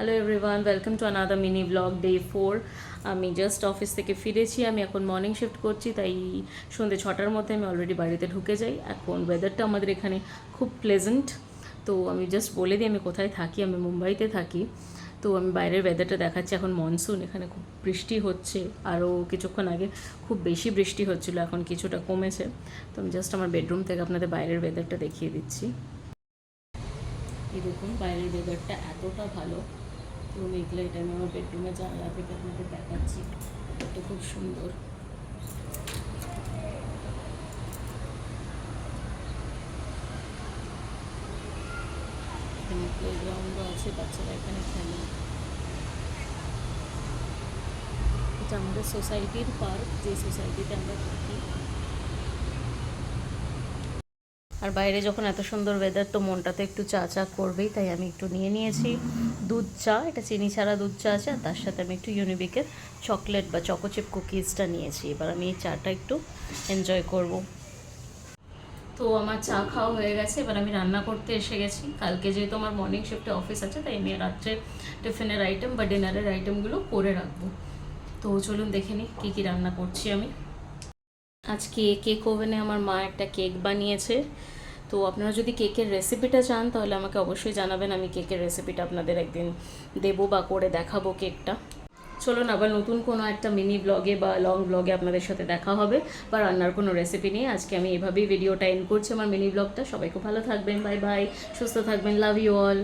Hello everyone, welcome to another mini blog day 4। আমি just office থেকে ফিরেছি। আমি এখন মর্নিং শিফট করছি, তাই সন্ধ্যে 6টার মধ্যে আমি অলরেডি বাড়িতে ঢুকে যাই। এখন ওয়েদারটা আমাদের এখানে খুব প্লেজেন্ট। তো আমি জাস্ট বলে দিই আমি কোথায় থাকি। আমি মুম্বাইতে থাকি। তো আমি বাইরের ওয়েদারটা দেখাচ্ছি। এখন মনসুন, এখানে খুব বৃষ্টি হচ্ছে। আরও কিছুক্ষণ আগে খুব বেশি বৃষ্টি হচ্ছিলো, এখন কিছুটা কমেছে। তো আমি জাস্ট আমার বেডরুম থেকে আপনাদের বাইরের ওয়েদারটা দেখিয়ে দিচ্ছি। এই দেখুন, বাইরের ওয়েদারটা এতটা ভালো। পুরো মেঘলা। এটা আমি আমার বেডরুমে জানলা থেকে আপনাদের দেখাচ্ছি। এটা খুব সুন্দর। এখানে প্লেগ্রাউন্ডও আছে, বাচ্চারা এখানে খেলে। এটা আমাদের সোসাইটির পার্ক, যে সোসাইটিতে আমরা থাকি। আর বাইরে যখন এত সুন্দর ওয়েদার, তো মনটা তো একটু চা চা করবেই। তাই আমি একটু নিয়ে নিয়েছি দুধ চা। এটা চিনি ছাড়া দুধ চা আছে, আর তার সাথে আমি একটু ইউনিবিকের চকলেট বা চকোচিপ কুকিজটা নিয়েছি। এবার আমি এই চাটা একটু এনজয় করব। তো আমার চা খাওয়া হয়ে গেছে, এবার আমি রান্না করতে এসে গেছি। কালকে যেহেতু আমার মর্নিং শিফটে অফিস আছে, তাই আমি রাত্রে টিফিনের আইটেম বা ডিনারের আইটেমগুলো করে রাখবো। তো চলুন দেখে নিই কী কী রান্না করছি আমি। আজকে কেক ওভেনে আমার মা একটা কেক বানিয়েছে। তো আপনারা যদি কেকের রেসিপিটা চান তাহলে আমাকে অবশ্যই জানাবেন। আমি কেকের রেসিপিটা আপনাদের একদিন দেবো বা করে দেখাবো কেকটা। চলুন আবার নতুন কোনো একটা মিনি ব্লগে বা লং ব্লগে আপনাদের সাথে দেখা হবে, বা রান্নার কোনো রেসিপি নিয়ে। আজকে আমি এভাবেই ভিডিওটা এন্ড করছি আমার মিনি ব্লগটা। সবাই খুব ভালো থাকবেন, বাই বাই, সুস্থ থাকবেন, লাভ ইউ অল।